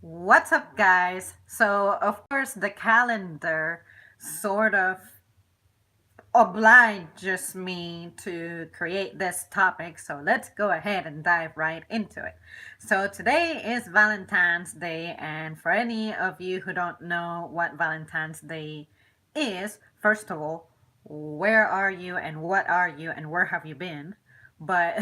What's up, guys? So, of course, the calendar sort of obliges me to create this topic. So, let's go ahead and dive right into it. So, today is Valentine's Day, and for any of you who don't know what Valentine's Day is, first of all, where are you and what are you and where have you been? But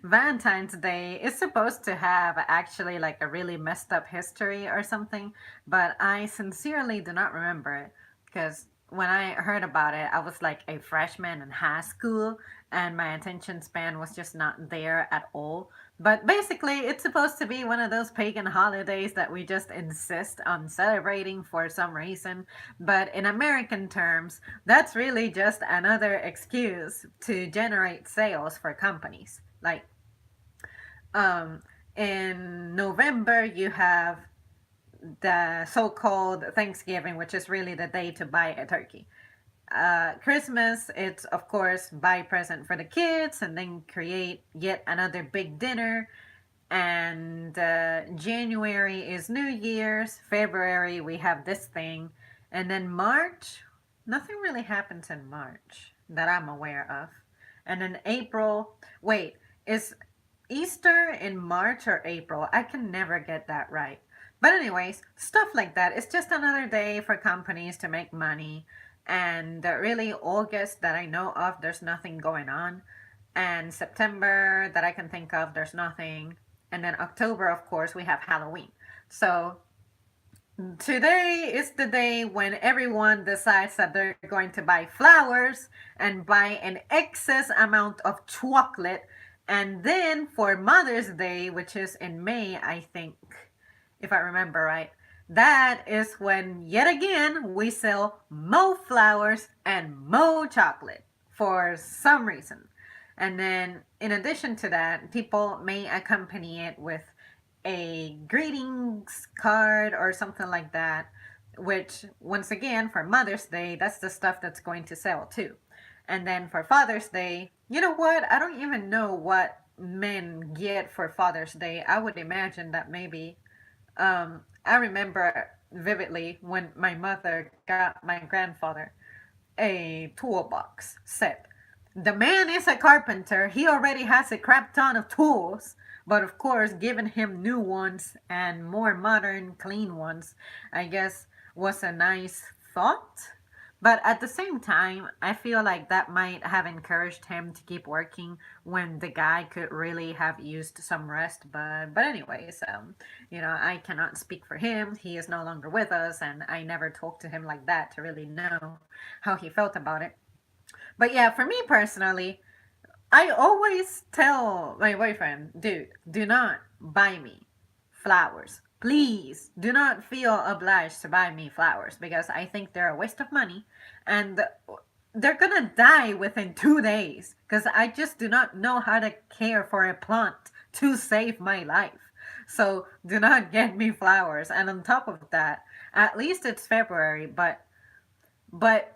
Valentine's Day is supposed to have actually like a really messed up history or something, but I sincerely do not remember it because when I heard about it, I was like a freshman in high school and my attention span was just not there at all. But basically, it's supposed to be one of those pagan holidays that we just insist on celebrating for some reason. But in American terms, that's really just another excuse to generate sales for companies. Like, um, in November, you have the so-called Thanksgiving, which is really the day to buy a turkey. Christmas, it's of course buy present for the kids and then create yet another big dinner. And January is New Year's. February, we have this thing. And then March, nothing really happens in March that I'm aware of. And then April, wait, is Easter in March or April? I can never get that right. But, anyways, stuff like that. It's just another day for companies to make money. And really, August that I know of, there's nothing going on. And September that I can think of, there's nothing. And then October, of course, we have Halloween. So today is the day when everyone decides that they're going to buy flowers and buy an excess amount of chocolate. And then for Mother's Day, which is in May, I think, if I remember right, that is when yet again we sell more flowers and more chocolate for some reason. And then, in addition to that, people may accompany it with a greetings card or something like that, which, once again, for Mother's Day, that's the stuff that's going to sell too. And then for Father's Day, you know what? I don't even know what men get for Father's Day. I would imagine that maybe I remember vividly when my mother got my grandfather a toolbox set. The man is a carpenter. He already has a crap ton of tools. But of course, giving him new ones and more modern, clean ones, I guess, was a nice thought. But at the same time, I feel like that might have encouraged him to keep working when the guy could really have used some rest. But anyways, I cannot speak for him. He is no longer with us, and I never talked to him like that to really know how he felt about it. But yeah, for me personally, I always tell my boyfriend, dude, do not buy me flowers. Please do not feel obliged to buy me flowers because I think they're a waste of money and they're gonna die within 2 days because I just do not know how to care for a plant to save my life. So do not get me flowers. And on top of that, at least it's February, but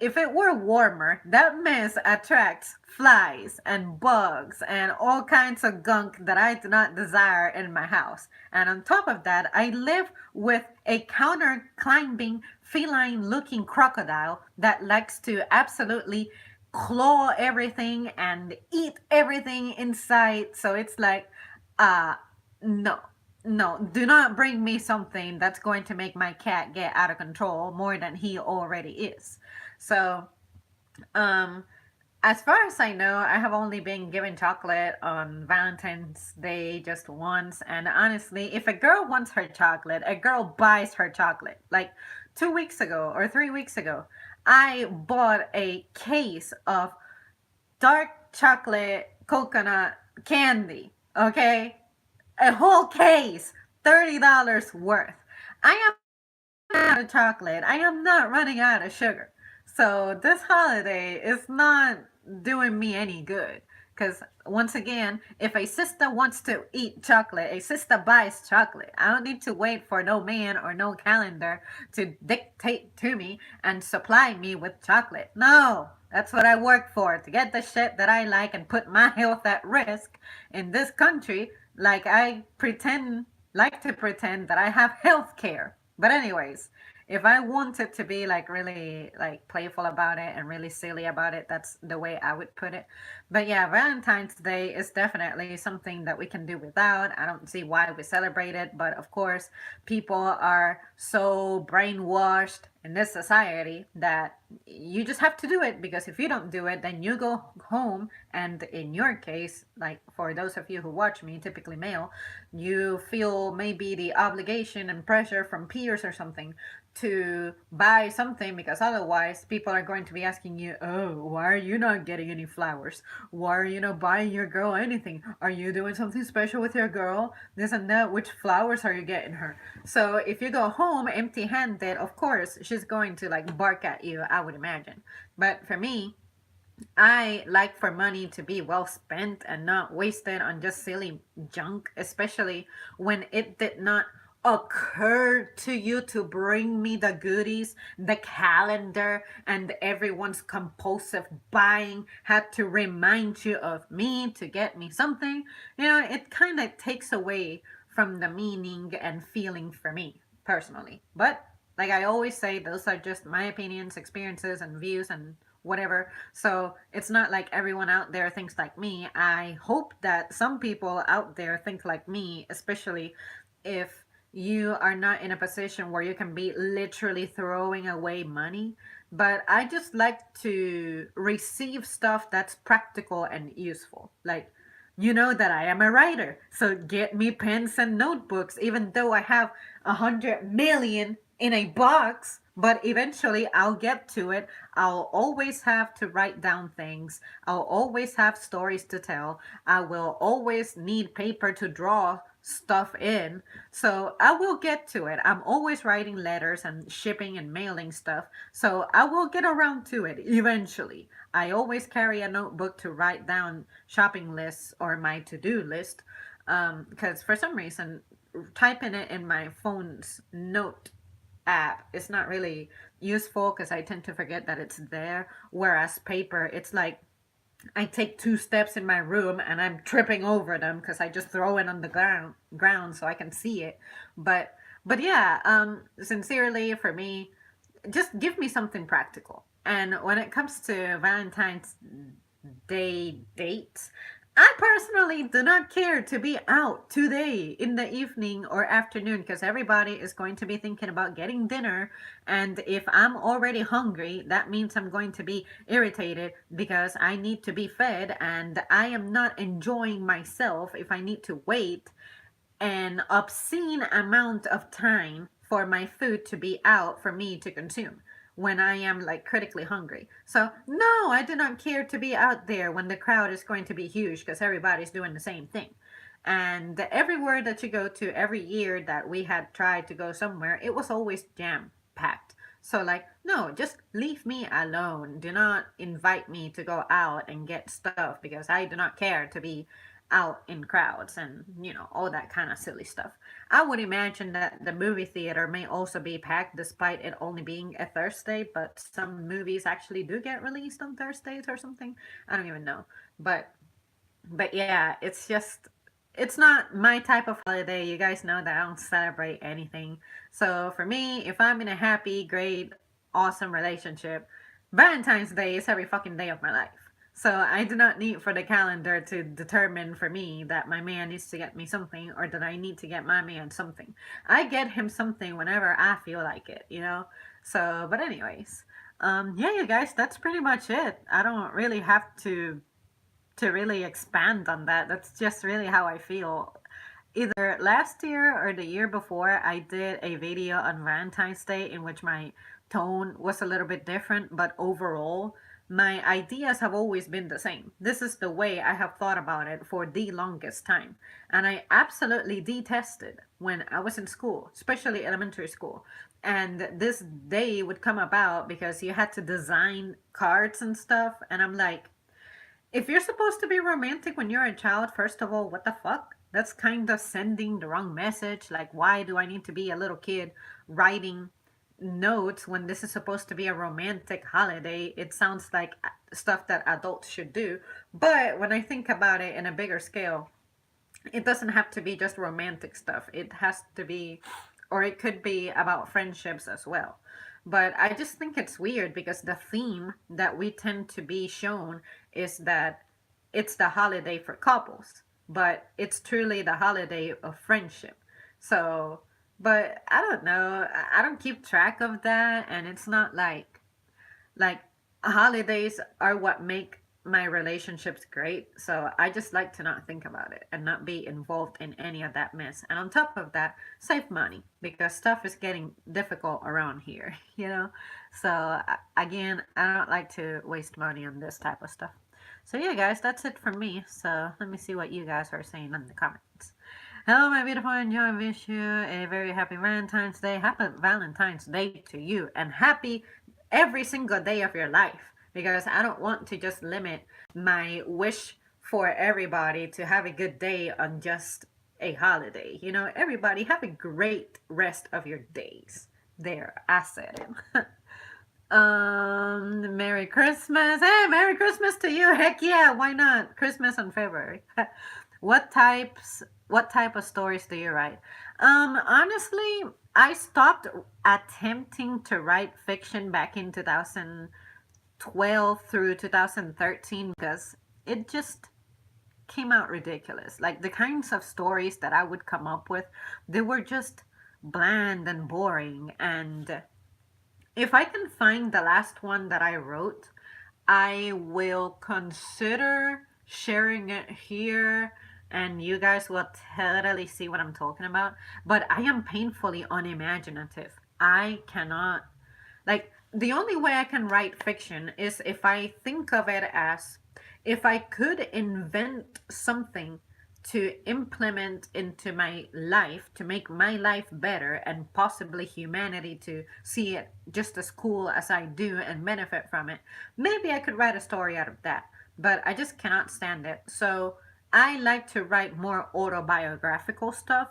if it were warmer, that mess attracts flies and bugs and all kinds of gunk that I do not desire in my house. And on top of that, I live with a counter climbing feline looking crocodile that likes to absolutely claw everything and eat everything in sight. So it's like, uh, no, no, do not bring me something that's going to make my cat get out of control more than he already is. So, um, as far as I know, I have only been given chocolate on Valentine's Day just once. And honestly, if a girl wants her chocolate, a girl buys her chocolate. Like 2 weeks ago or 3 weeks ago, I bought a case of dark chocolate coconut candy. Okay? A whole case, $30 worth. I am out of chocolate. I am not running out of sugar. So this holiday is not doing me any good. Because once again, if a sister wants to eat chocolate, a sister buys chocolate. I don't need to wait for no man or no calendar to dictate to me and supply me with chocolate. No, that's what I work for, to get the shit that I like and put my health at risk in this country like I pretend like to pretend that I have health care. But anyways, if I wanted to be like really like playful about it and really silly about it, that's the way I would put it. But yeah, Valentine's Day is definitely something that we can do without. I don't see why we celebrate it, but of course, people are so brainwashed in this society that you just have to do it, because if you don't do it, then you go home, and in your case, like for those of you who watch me, typically male, you feel maybe the obligation and pressure from peers or something to buy something, because otherwise people are going to be asking you, oh, why are you not getting any flowers? Why are you not buying your girl anything? Are you doing something special with your girl? This and that. Which flowers are you getting her? So if you go home empty handed, of course she's going to like bark at you, I would imagine. But for me, I like for money to be well spent and not wasted on just silly junk, especially when it did not occur to you to bring me the goodies, the calendar, and everyone's compulsive buying had to remind you of me to get me something. It kind of takes away from the meaning and feeling for me personally. But like I always say, those are just my opinions, experiences, and views, and whatever. So it's not like everyone out there thinks like me. I hope that some people out there think like me, especially if you are not in a position where you can be literally throwing away money. But I just like to receive stuff that's practical and useful. Like, you know that I am a writer, so get me pens and notebooks, even though I have 100 million in a box. But eventually I'll get to it. I'll always have to write down things. I'll always have stories to tell. I will always need paper to draw stuff in. So I will get to it. I'm always writing letters and shipping and mailing stuff. So I will get around to it eventually. I always carry a notebook to write down shopping lists or my to do list. Because for some reason, typing it in my phone's note app is not really useful, because I tend to forget that it's there. Whereas paper, it's like I take 2 steps in my room and I'm tripping over them because I just throw it on the ground so I can see it. But but yeah, sincerely for me, just give me something practical. And when it comes to Valentine's Day dates, I personally do not care to be out today in the evening or afternoon, because everybody is going to be thinking about getting dinner. And if I'm already hungry, that means I'm going to be irritated because I need to be fed, and I am not enjoying myself if I need to wait an obscene amount of time for my food to be out for me to consume when I am like critically hungry. So, no, I do not care to be out there when the crowd is going to be huge because everybody's doing the same thing. And everywhere that you go to, every year that we had tried to go somewhere, it was always jam packed. So, like, no, just leave me alone. Do not invite me to go out and get stuff, because I do not care to be out in crowds and, all that kind of silly stuff. I would imagine that the movie theater may also be packed despite it only being a Thursday, but some movies actually do get released on Thursdays or something. I don't even know. But yeah, it's not my type of holiday. You guys know that I don't celebrate anything. So for me, if I'm in a happy, great, awesome relationship, Valentine's Day is every fucking day of my life. So I do not need for the calendar to determine for me that my man needs to get me something, or that I need to get my man something. I get him something whenever I feel like it. So, but anyways, yeah, you guys, that's pretty much it. I don't really have to really expand on that. That's just really how I feel. Either last year or the year before, I did a video on Valentine's Day in which my tone was a little bit different, but overall, my ideas have always been the same. This is the way I have thought about it for the longest time. And I absolutely detested when I was in school, especially elementary school. And this day would come about because you had to design cards and stuff. And I'm like, if you're supposed to be romantic when you're a child, first of all, what the fuck? That's kind of sending the wrong message. Like, why do I need to be a little kid writing notes when this is supposed to be a romantic holiday? It sounds like stuff that adults should do. But when I think about it in a bigger scale, It doesn't have to be just romantic stuff. It has to be, or it could be about friendships as well. But I just think it's weird because the theme that we tend to be shown is that it's the holiday for couples, but it's truly the holiday of friendship. So, but I don't know. I don't keep track of that, and it's not like holidays are what make my relationships great. So I just like to not think about it and not be involved in any of that mess. And on top of that, save money because stuff is getting difficult around here, you know? So again, I don't like to waste money on this type of stuff. So yeah, guys, that's it from me. So let me see what you guys are saying in the comments. Hello, my beautiful and joy. I wish you a very happy Valentine's Day. Happy Valentine's Day to you, and happy every single day of your life, because I don't want to just limit my wish for everybody to have a good day on just a holiday. You know, everybody have a great rest of your days. There, I said it. Merry Christmas. Hey, Merry Christmas to you. Heck yeah, why not? Christmas in February. What type of stories do you write? Honestly, I stopped attempting to write fiction back in 2012 through 2013 because it just came out ridiculous. Like the kinds of stories that I would come up with, they were just bland and boring. And if I can find the last one that I wrote, I will consider sharing it here, and you guys will totally see what I'm talking about. But I am painfully unimaginative. I cannot, like, the only way I can write fiction is if I think of it as if I could invent something to implement into my life to make my life better and possibly humanity to see it just as cool as I do and benefit from it, maybe I could write a story out of that. But I just cannot stand it. So I like to write more autobiographical stuff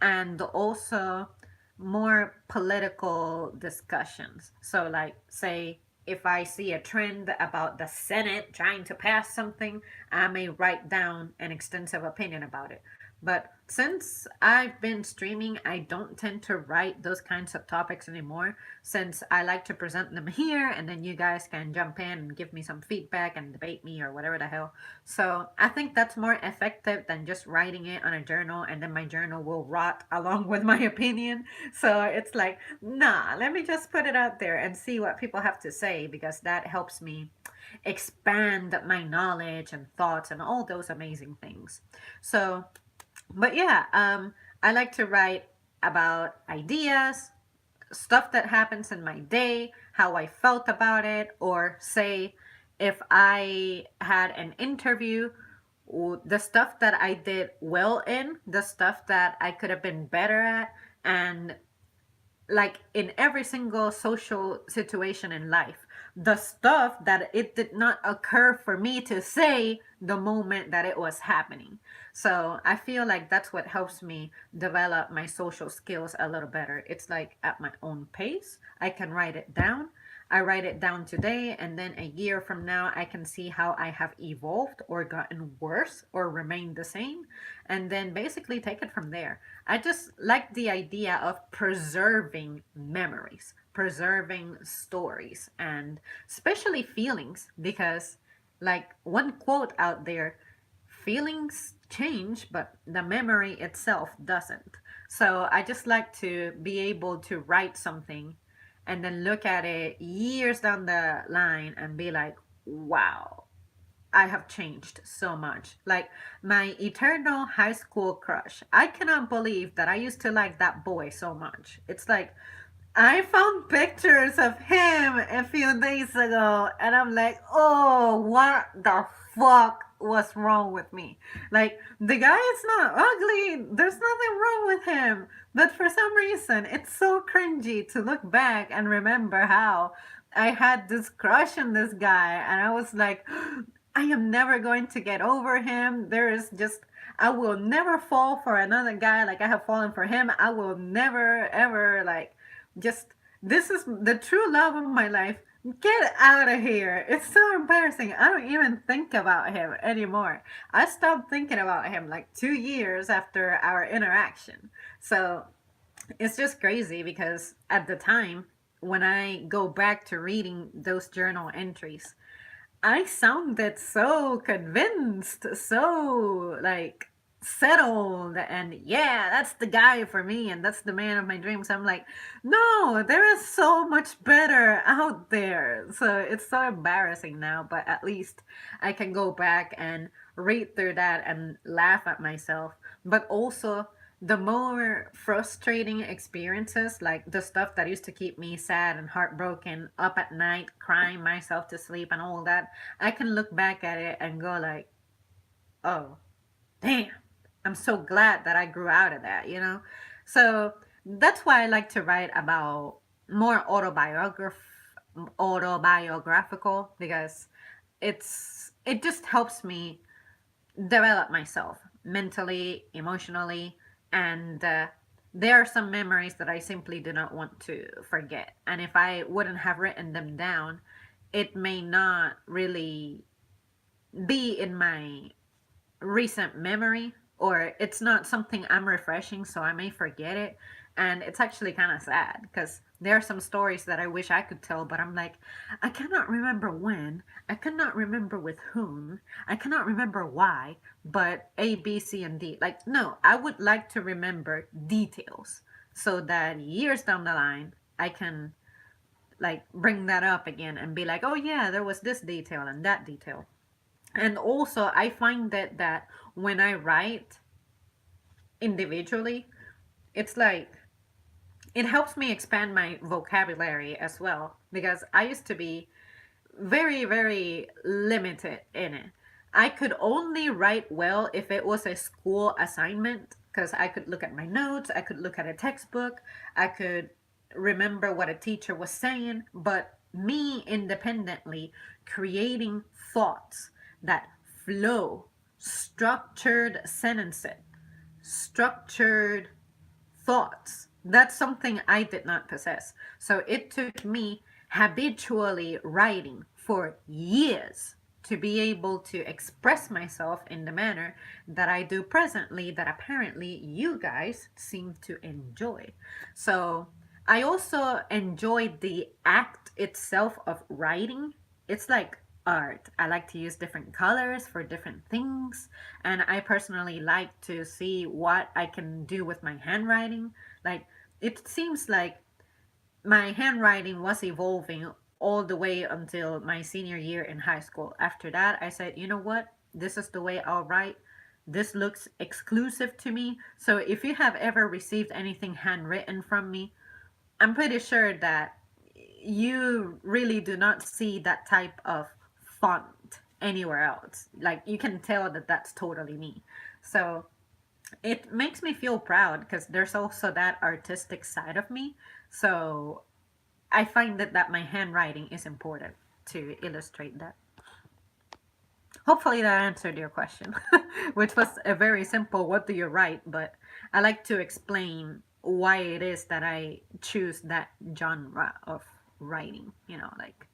and also more political discussions. So, like, say, if I see a trend about the Senate trying to pass something, I may write down an extensive opinion about it. But since I've been streaming, I don't tend to write those kinds of topics anymore, since I like to present them here and then you guys can jump in and give me some feedback and debate me or whatever the hell. So I think that's more effective than just writing it on a journal and then my journal will rot along with my opinion. So it's like, nah, let me just put it out there and see what people have to say, because that helps me expand my knowledge and thoughts and all those amazing things. So but yeah, I like to write about ideas, stuff that happens in my day, how I felt about it, or say if I had an interview, the stuff that I did well in, the stuff that I could have been better at, and like in every single social situation in life, the stuff that it did not occur for me to say the moment that it was happening. So I feel like that's what helps me develop my social skills a little better. It's like at my own pace, I can write it down. I write it down today, and then a year from now, I can see how I have evolved or gotten worse or remained the same, and then basically take it from there. I just like the idea of preserving memories, preserving stories, and especially feelings, because, like one quote out there, feelings change, but the memory itself doesn't. So I just like to be able to write something and then look at it years down the line and be like, wow, I have changed so much. Like my eternal high school crush. I cannot believe that I used to like that boy so much. It's like I found pictures of him a few days ago and I'm like, oh, what the fuck was wrong with me? Like, the guy is not ugly. There's nothing wrong with him. But for some reason, it's so cringy to look back and remember how I had this crush on this guy and I was like, I am never going to get over him. There is just, I will never fall for another guy like I have fallen for him. I will never, ever, like, just, this is the true love of my life. Get out of here. It's so embarrassing. I don't even think about him anymore. I stopped thinking about him like 2 years after our interaction. So it's just crazy because at the time, when I go back to reading those journal entries, I sounded so convinced, so like settled, and yeah, that's the guy for me, and that's the man of my dreams. I'm like, no, there is so much better out there. So it's so embarrassing now, but at least I can go back and read through that and laugh at myself. But also, the more frustrating experiences, like the stuff that used to keep me sad and heartbroken, up at night, crying myself to sleep and all that, I can look back at it and go like, oh, damn, I'm so glad that I grew out of that. So that's why I like to write about more autobiographical, because it just helps me develop myself mentally, emotionally, and there are some memories that I simply do not want to forget. And if I wouldn't have written them down, it may not really be in my recent memory, or it's not something I'm refreshing, so I may forget it. And it's actually kind of sad because there are some stories that I wish I could tell, but I'm like, I cannot remember when, I cannot remember with whom, I cannot remember why, but A, B, C, and D. Like, no, I would like to remember details so that years down the line, I can like bring that up again and be like, oh yeah, there was this detail and that detail. And also, I find that when I write individually, it's like it helps me expand my vocabulary as well, because I used to be very, very limited in it. I could only write well if it was a school assignment, because I could look at my notes, I could look at a textbook, I could remember what a teacher was saying, but me independently creating thoughts that flow, structured sentences, structured thoughts. That's something I did not possess. So it took me habitually writing for years to be able to express myself in the manner that I do presently, that apparently you guys seem to enjoy. So I also enjoy the act itself of writing. It's like art. I like to use different colors for different things, and I personally like to see what I can do with my handwriting. Like, it seems like my handwriting was evolving all the way until my senior year in high school. After that, I said, you know what? This is the way I'll write. This looks exclusive to me. So if you have ever received anything handwritten from me, I'm pretty sure that you really do not see that type of font anywhere else. Like, you can tell that that's totally me. So it makes me feel proud because there's also that artistic side of me. So I find that my handwriting is important to illustrate that. Hopefully that answered your question, which was a very simple what do you write, but I like to explain why it is that I choose that genre of writing. Like,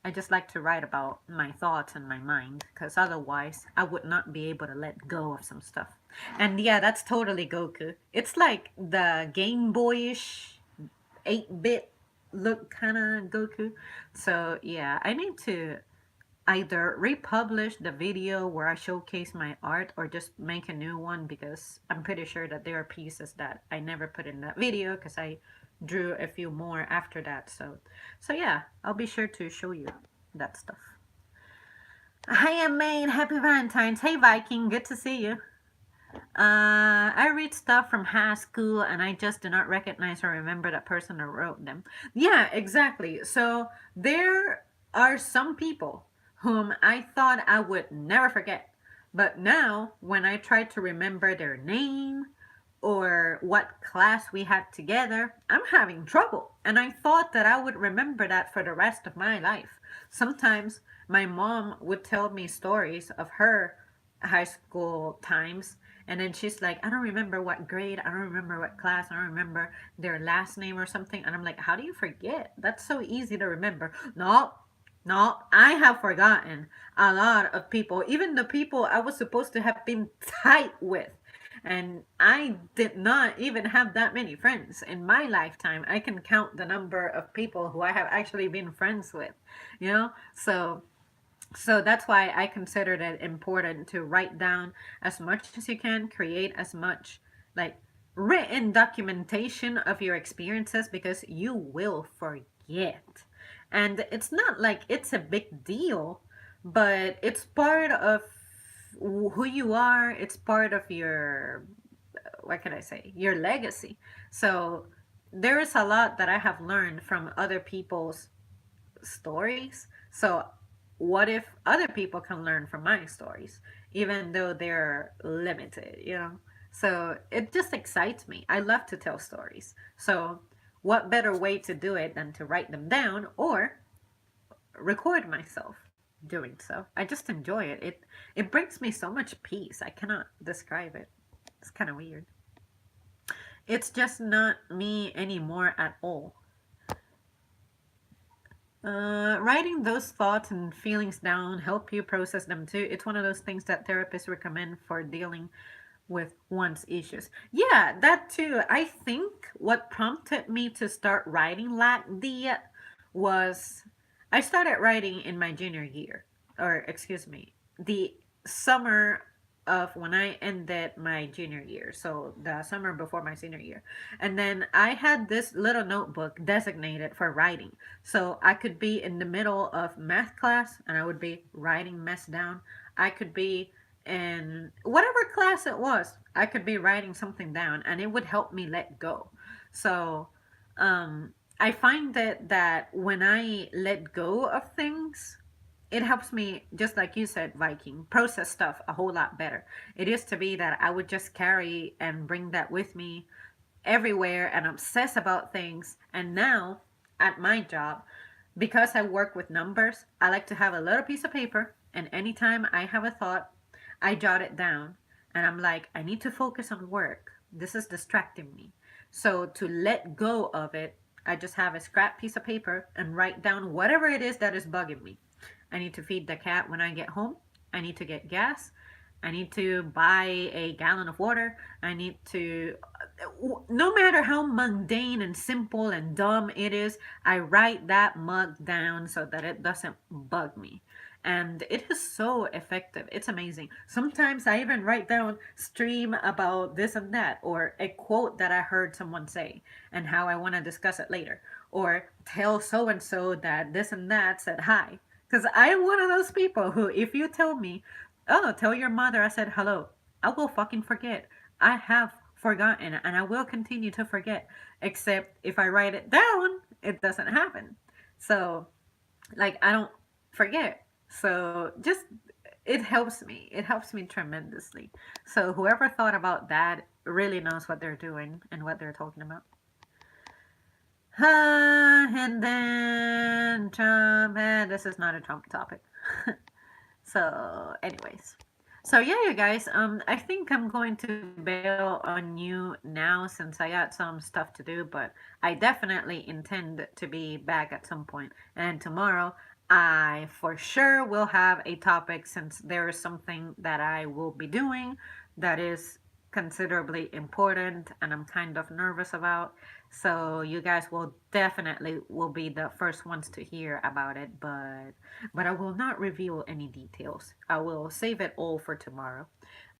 I just like to write about my thoughts and my mind, because otherwise I would not be able to let go of some stuff. And yeah, that's totally Goku. It's like the Game Boyish 8-bit look kind of Goku. So yeah, I need to either republish the video where I showcase my art or just make a new one, because I'm pretty sure that there are pieces that I never put in that video because I drew a few more after that. So yeah, I'll be sure to show you that stuff. Hi, Maine. Happy Valentine's. Hey, Viking. Good to see you. I read stuff from high school and I just do not recognize or remember that person who wrote them. Yeah, exactly. So there are some people whom I thought I would never forget. But now, when I try to remember their name or what class we had together, I'm having trouble. And I thought that I would remember that for the rest of my life. Sometimes my mom would tell me stories of her high school times, And then she's like, I don't remember what grade, I don't remember what class, I don't remember their last name or something. And I'm like, how do you forget? That's so easy to remember. No, no, I have forgotten a lot of people, even the people I was supposed to have been tight with. And I did not even have that many friends in my lifetime. I can count the number of people who I have actually been friends with, you know? So that's why I considered it important to write down as much as you can, create as much like written documentation of your experiences because you will forget. And it's not like it's a big deal, but it's part of who you are, it's part of your, what can I say, your legacy. So there is a lot that I have learned from other people's stories. So, what if other people can learn from my stories, even though they're limited, you know? So, it just excites me. I love to tell stories. So, what better way to do it than to write them down or record myself doing so? I just enjoy it. It brings me so much peace. I cannot describe it. It's kind of weird. It's just not me anymore at all. Writing those thoughts and feelings down help you process them too. It's one of those things that therapists recommend for dealing with one's issues. Yeah, that too. I think what prompted me to start writing like that was I started writing in my junior year, or excuse me, the summer of when I ended my junior year. So the summer before my senior year. And then I had this little notebook designated for writing. So I could be in the middle of math class and I would be writing mess down. I could be in whatever class it was, I could be writing something down and it would help me let go. So I find that when I let go of things, it helps me, just like you said, Viking, process stuff a whole lot better. It used to be that I would just carry and bring that with me everywhere and obsess about things. And now at my job, because I work with numbers, I like to have a little piece of paper. And anytime I have a thought, I jot it down. And I'm like, I need to focus on work. This is distracting me. So to let go of it, I just have a scrap piece of paper and write down whatever it is that is bugging me. I need to feed the cat when I get home. I need to get gas. I need to buy a gallon of water. I need to, no matter how mundane and simple and dumb it is, I write that mug down so that it doesn't bug me. And it is so effective. It's amazing. Sometimes I even write down stream about this and that, or a quote that I heard someone say and how I want to discuss it later, or tell so and so that this and that said hi. Because I'm one of those people who, if you tell me, oh, tell your mother I said hello, I will fucking forget. I have forgotten and I will continue to forget. Except if I write it down, it doesn't happen. So, like, I don't forget. So, just it helps me. It helps me tremendously. So, whoever thought about that really knows what they're doing and what they're talking about. And then Trump, and this is not a Trump topic. So, anyways. So yeah, you guys, I think I'm going to bail on you now since I got some stuff to do, but I definitely intend to be back at some point. And tomorrow, I for sure will have a topic since there is something that I will be doing that is considerably important and I'm kind of nervous about. So you guys will definitely will be the first ones to hear about it, but I will not reveal any details. I will save it all for tomorrow.